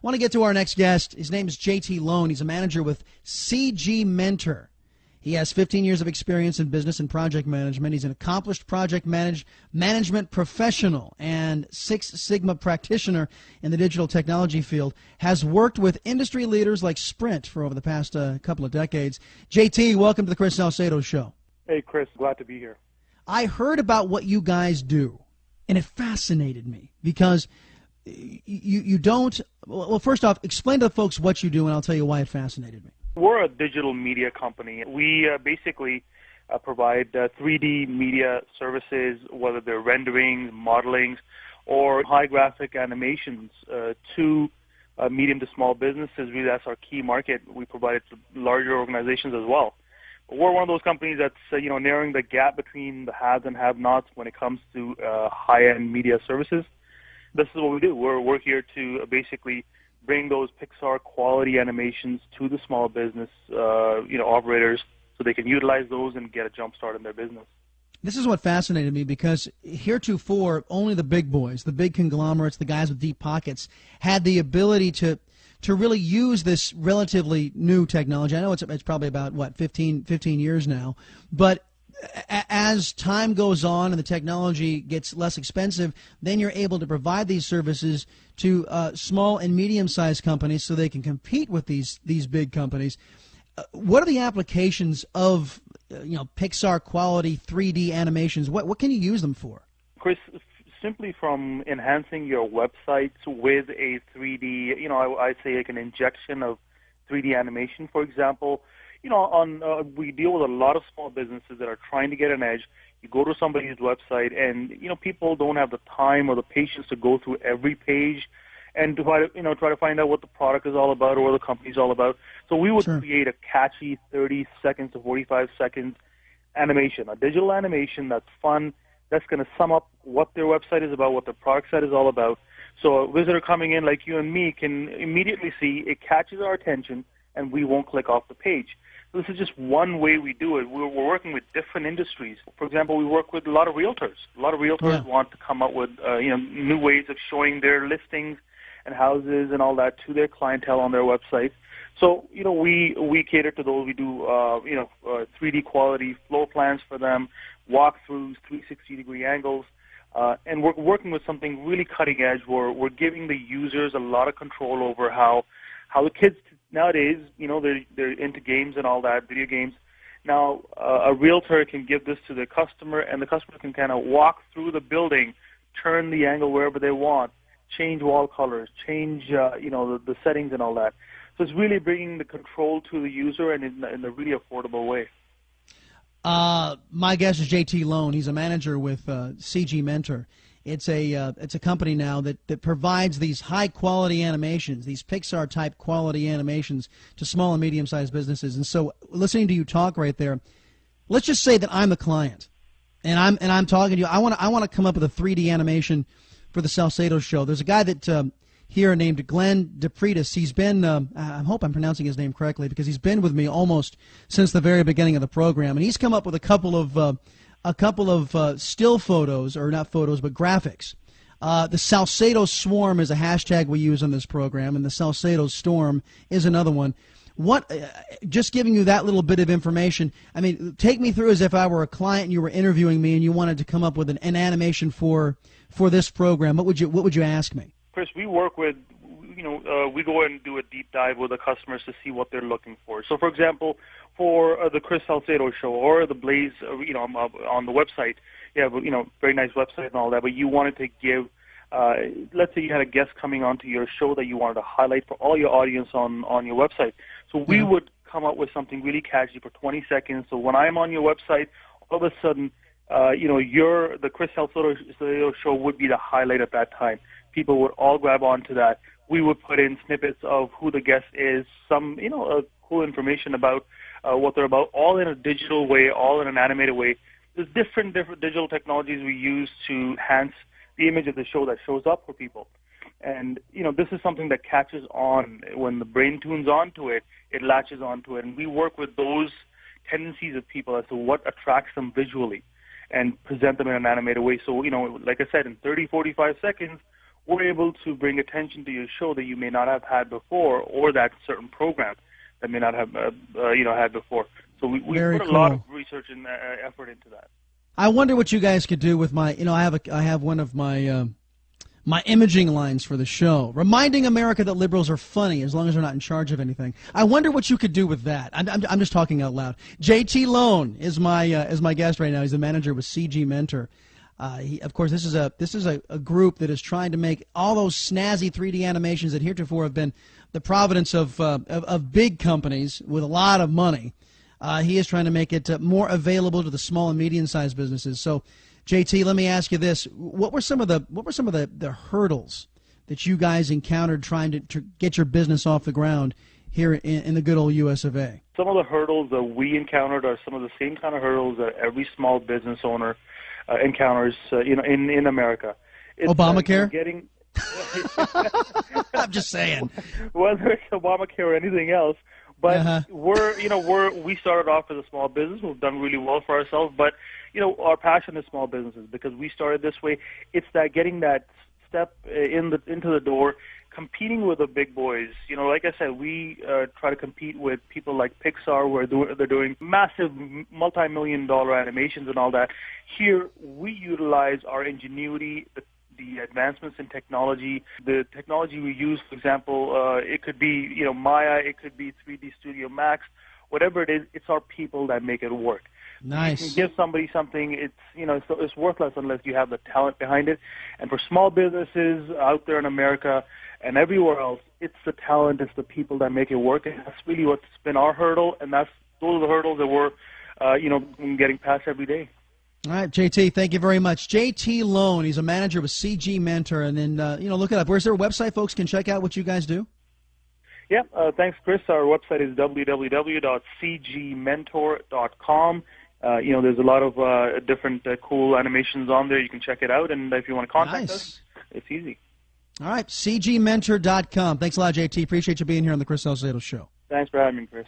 I want to get to our next guest. His name is JT Lone. He's a manager with CGmentor. He has 15 years of experience in business and project management. He's an accomplished project management professional and Six Sigma practitioner in the digital technology field. Has worked with industry leaders like Sprint for over the past couple of decades. JT, welcome to the Chris Salcedo Show. Hey, Chris. Glad to be here. I heard about what you guys do, and it fascinated me because you don't. Well, first off, explain to the folks what you do, and I'll tell you why it fascinated me. We're a digital media company. We basically provide 3D media services, whether they're renderings, modelings, or high graphic animations to medium to small businesses. Really, that's our key market. We provide it to larger organizations as well. But we're one of those companies that's narrowing the gap between the haves and have-nots when it comes to high-end media services. This is what we do. We're here to basically bring those Pixar quality animations to the small business operators so they can utilize those and get a jump start in their business. This is what fascinated me because heretofore only the big boys, the big conglomerates, the guys with deep pockets had the ability to really use this relatively new technology. I know it's probably about 15 years now, but as time goes on and the technology gets less expensive, then you're able to provide these services to small and medium-sized companies so they can compete with these big companies. What are the applications of Pixar quality 3D animations? What can you use them for? Chris, simply from enhancing your websites with a 3D, I'd say like an injection of 3D animation, for example. We deal with a lot of small businesses that are trying to get an edge. You go to somebody's website, and people don't have the time or the patience to go through every page and to try to find out what the product is all about or what the company's all about. So we would create a catchy 30 seconds to 45 seconds animation, a digital animation that's fun, that's going to sum up what their website is about, what their product set is all about. So a visitor coming in like you and me can immediately see it catches our attention, and we won't click off the page. This is just one way we do it. We're working with different industries. For example, we work with a lot of realtors. A lot of realtors want to come up with new ways of showing their listings and houses and all that to their clientele on their website. So we cater to those. We do 3D quality floor plans for them, walkthroughs, 360-degree angles, and we're working with something really cutting edge. We're giving the users a lot of control over how the kids nowadays, they're into games and all that, video games. Now, a realtor can give this to the customer, and the customer can kind of walk through the building, turn the angle wherever they want, change wall colors, change, the settings and all that. So it's really bringing the control to the user and in a really affordable way. My guest is JT Lone. He's a manager with CGmentor. It's a company now that provides these high-quality animations, these Pixar-type quality animations to small and medium-sized businesses. And so listening to you talk right there, let's just say that I'm the client, and I'm talking to you. I want to come up with a 3D animation for the Salcedo Show. There's a guy that here named Glenn DePretis. He's been, I hope I'm pronouncing his name correctly, because he's been with me almost since the very beginning of the program, and he's come up with a couple of still photos, or not photos, but graphics. The Salcedo Swarm is a hashtag we use on this program, and the Salcedo Storm is another one. Just giving you that little bit of information, I mean, take me through as if I were a client and you were interviewing me and you wanted to come up with an animation for this program. What would you ask me? Chris, we work with, we go and do a deep dive with the customers to see what they're looking for. So, for example, for the Chris Salcedo Show or the Blaze, on the website, you have, very nice website and all that, but you wanted to give, let's say you had a guest coming onto your show that you wanted to highlight for all your audience on your website. So we would come up with something really catchy for 20 seconds. So when I'm on your website, all of a sudden, the Chris Salcedo Show would be the highlight at that time. People would all grab onto that. We would put in snippets of who the guest is, some, cool information about what they're about, all in a digital way, all in an animated way. There's different digital technologies we use to enhance the image of the show that shows up for people. And, this is something that catches on. When the brain tunes onto it, it latches onto it. And we work with those tendencies of people as to what attracts them visually and present them in an animated way. So, like I said, in 30, 45 seconds, we're able to bring attention to your show that you may not have had before, or that certain program that may not have had before. So we put a lot of research and effort into that. I wonder what you guys could do with my, I have one of my my imaging lines for the show, reminding America that liberals are funny as long as they're not in charge of anything. I wonder what you could do with that. I'm just talking out loud. JT Lone is my guest right now. He's the manager with CGmentor. Of course, this is a group that is trying to make all those snazzy 3D animations that heretofore have been the providence of big companies with a lot of money. He is trying to make it more available to the small and medium-sized businesses. So, JT, let me ask you this: what were some of the hurdles that you guys encountered trying to get your business off the ground here in the good old U.S. of A.? Some of the hurdles that we encountered are some of the same kind of hurdles that every small business owner encounters, in America. It's, Obamacare? Getting. I'm just saying. Whether it's Obamacare or anything else, but we started off as a small business. We've done really well for ourselves, but our passion is small businesses because we started this way. It's that getting that step into the door, competing with the big boys. Like I said, we try to compete with people like Pixar, where they're doing massive multi-million-dollar animations and all that. Here, we utilize our ingenuity, the advancements in technology, the technology we use. For example, it could be Maya, it could be 3D Studio Max, whatever it is. It's our people that make it work. Nice. You can give somebody something, it's worthless unless you have the talent behind it. And for small businesses out there in America and everywhere else, it's the talent, it's the people that make it work. And that's really what's been our hurdle, and those are the hurdles that we're getting past every day. All right, JT, thank you very much. JT Lone, he's a manager with CGmentor, and then look it up. Where's their website? Folks can check out what you guys do. Yeah, thanks, Chris. Our website is www.cgmentor.com. There's a lot of different cool animations on there. You can check it out, and if you want to contact us, it's easy. All right, cgmentor.com. Thanks a lot, JT. Appreciate you being here on the Chris Salcedo Show. Thanks for having me, Chris.